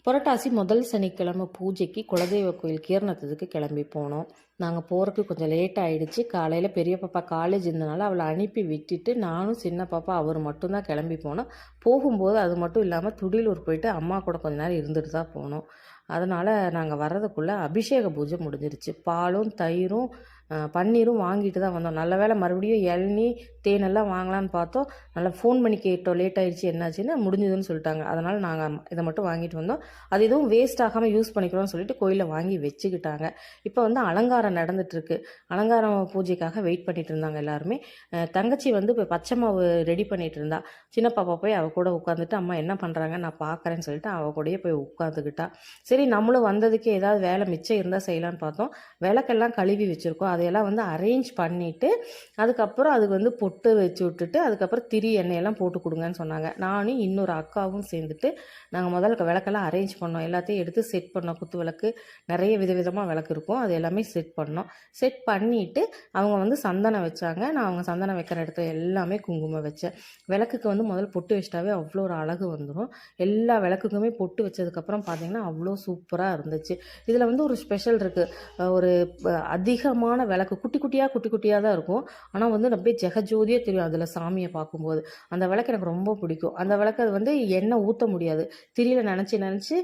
புரட்டாசி முதல் சனிக்கிழமை பூஜைக்கு குலதெய்வ கோயில் கீரணத்துக்கு கிளம்பி போனோம். நாங்கள் போகிறதுக்கு கொஞ்சம் லேட் ஆகிடுச்சு. காலையில் பெரிய பாப்பா காலேஜ் இருந்தனால அவளை அனுப்பி விட்டுட்டு நானும் சின்ன பாப்பா அவர் மட்டும்தான் கிளம்பி போனோம். போகும்போது அது மட்டும் இல்லாமல் துடியலூர் போயிட்டு அம்மா கூட கொஞ்ச நேரம் இருந்துட்டு தான் போனோம். அதனால் நாங்கள் வர்றதுக்குள்ளே அபிஷேக பூஜை முடிஞ்சிருச்சு. பாலும் தயிரும் பன்னீரும் வாங்கிட்டு தான் வந்தோம். நல்ல வேளை மறுபடியும் இளநீ தேனெல்லாம் வாங்கலான்னு பார்த்தோம். நல்லா ஃபோன் பண்ணி கேட்டோம், லேட் ஆகிடுச்சு என்னாச்சுன்னு. முடிஞ்சுதுன்னு சொல்லிட்டாங்க. அதனால் நாங்கள் இதை மட்டும் வாங்கிட்டு வந்தோம். அது எதுவும் வேஸ்ட் ஆகாமல் யூஸ் பண்ணிக்கிறோம்னு சொல்லிட்டு கோயிலில் வாங்கி வச்சுக்கிட்டாங்க. இப்போ வந்து அலங்காரம் நடந்துட்டுருக்கு. அலங்காரம் பூஜைக்காக வெயிட் பண்ணிட்டு இருந்தாங்க எல்லாருமே. தங்கச்சி வந்து இப்போ பச்சை மாவு ரெடி பண்ணிட்டு இருந்தா. சின்ன பாப்பா போய் அவள் கூட உட்காந்துட்டு அம்மா என்ன பண்ணுறாங்க நான் பார்க்குறேன்னு சொல்லிட்டு அவள் கூடயே போய் உட்காந்துக்கிட்டா. சரி நம்மளும் வந்ததுக்கு ஏதாவது வேலை மிச்சம் இருந்தால் செய்யலான்னு பார்த்தோம். விளக்கெல்லாம் கழுவி வச்சுருக்கோம். அதையெல்லாம் வந்து அரேஞ்ச் பண்ணிவிட்டு அதுக்கப்புறம் அதுக்கு வந்து பொட்டு வச்சு விட்டுட்டு அதுக்கப்புறம் திரி எண்ணெயெல்லாம் போட்டு கொடுங்கன்னு சொன்னாங்க. நானும் இன்னொரு அக்காவும் சேர்ந்துட்டு நாங்கள் முதல்ல விளக்கெல்லாம் அரேஞ்ச் பண்ணோம். எல்லாத்தையும் எடுத்து செட் பண்ணோம். குத்து விளக்கு நிறைய விதவிதமாக விளக்கு இருக்கும். அது எல்லாமே செட் பண்ணோம். செட் பண்ணிவிட்டு அவங்க வந்து சந்தனம் வச்சாங்க. நான் அவங்க சந்தனம் வைக்கிற இடத்துல எல்லாமே குங்குமம் வச்சேன். விளக்குக்கு வந்து முதல்ல பொட்டு வச்சிட்டாவே அவ்வளோ ஒரு அழகு வந்துடும். எல்லா விளக்குக்குமே பொட்டு வச்சதுக்கப்புறம் பார்த்தீங்கன்னா அவ்வளோ சூப்பராக இருந்துச்சு. இதில் வந்து ஒரு ஸ்பெஷல் இருக்குது. ஒரு அதிகமான விளக்கு குட்டி குட்டியாக தான் இருக்கும். ஆனால் வந்து அப்படியே ஜெகஜோதியாக தெரியும் அதில் சாமியை பார்க்கும்போது. அந்த விளக்கு எனக்கு ரொம்ப பிடிக்கும். அந்த விளக்கு அது வந்து எண்ணெய் ஊற்ற முடியாது. திரியில் நினச்சி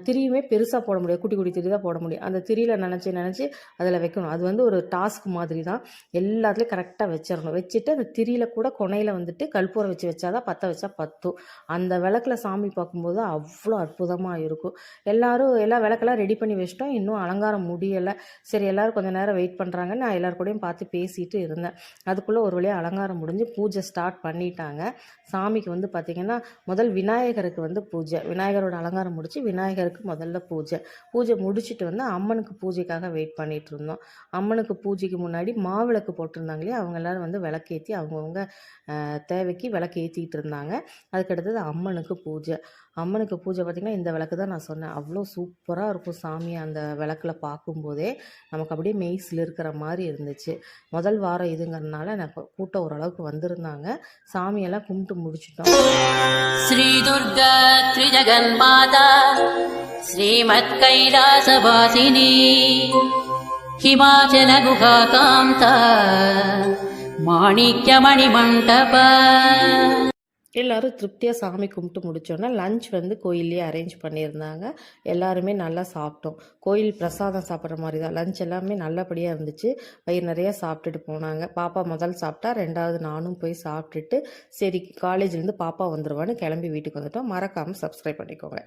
திரியுமே பெருசாக போட முடியாது. குட்டி திரி தான் போட முடியும். அந்த திரியில் நினச்சி அதில் வைக்கணும். அது வந்து ஒரு டாஸ்க் மாதிரி தான். எல்லாத்துலேயும் கரெக்டாக வச்சிடணும். வச்சுட்டு அந்த திரியில் கூட கொனையில் வந்துட்டு கற்பூரம் வச்சு வச்சாதான் பற்ற வச்சா பத்தும். அந்த விளக்கில் சாமி பார்க்கும்போது அவ்வளோ அற்புதமாக இருக்கும். எல்லா விளக்கெல்லாம் ரெடி பண்ணி வச்சிட்டோம். இன்னும் அலங்காரம் முடியலை. சரி எல்லோரும் கொஞ்சம் நேரம் வெயிட் பண்ணுறாங்க. நான் எல்லாரு கூடயும் பார்த்து பேசிட்டு இருந்தேன். அதுக்குள்ளே ஒரு வழியாக அலங்காரம் முடிஞ்சு பூஜை ஸ்டார்ட் பண்ணிட்டாங்க. சாமிக்கு வந்து பார்த்திங்கன்னா முதல் விநாயகருக்கு வந்து பூஜை. விநாயகரோட அலங்காரம் முடிச்சு விநாயகருக்கு முதல்ல பூஜை முடிச்சுட்டு வந்து அம்மனுக்கு பூஜைக்காக வெயிட் பண்ணிட்டு இருந்தோம். அம்மனுக்கு பூஜைக்கு முன்னாடி மாவிளக்கு போட்டிருந்தாங்க இல்லையா, அவங்க எல்லாரும் வந்து விளக்கேற்றி அவங்கவுங்க தேவைக்கு விளக்கு ஏற்றிட்டு இருந்தாங்க. அதுக்கடுத்தது அம்மனுக்கு பூஜை பார்த்திங்கன்னா இந்த விளக்கு தான் நான் சொன்னேன். அவ்வளோ சூப்பராக இருக்கும் சாமி அந்த விளக்கில் பார்க்கும்போதே நமக்கு அப்படியே மெய்ஸில் இருக்கிற மாதிரி இருந்துச்சு. முதல் வாரம் இதுங்கிறதுனால எனக்கு கூட்டம் ஓரளவுக்கு வந்திருந்தாங்க. சாமியெல்லாம் கும்பிட்டு முடிச்சிட்டோம். ஸ்ரீ துர்கா த்ரிஜகன் மாதா ஸ்ரீமத் கைலாசவாசினி ஹிமாச்சல குஹா காந்தா மாணிக்யமணி மண்டப. எல்லோரும் திருப்தியாக சாமி கும்பிட்டு முடித்தோன்னா லஞ்ச் வந்து கோயிலே அரேஞ்ச் பண்ணியிருந்தாங்க. எல்லாருமே நல்லா சாப்பிட்டோம். கோயில் பிரசாதம் சாப்பிட்ற மாதிரி தான். லஞ்ச் எல்லாமே நல்லபடியாக இருந்துச்சு. வயிறு நிறையா சாப்பிட்டுட்டு போனாங்க. பாப்பா முதல் சாப்பிட்டா, ரெண்டாவது நானும் போய் சாப்பிட்டுட்டு சரி காலேஜ்லேருந்து பாப்பா வந்துடுவான்னு கிளம்பி வீட்டுக்கு வந்துட்டோம். மறக்காமல் சப்ஸ்கிரைப் பண்ணிக்கோங்க.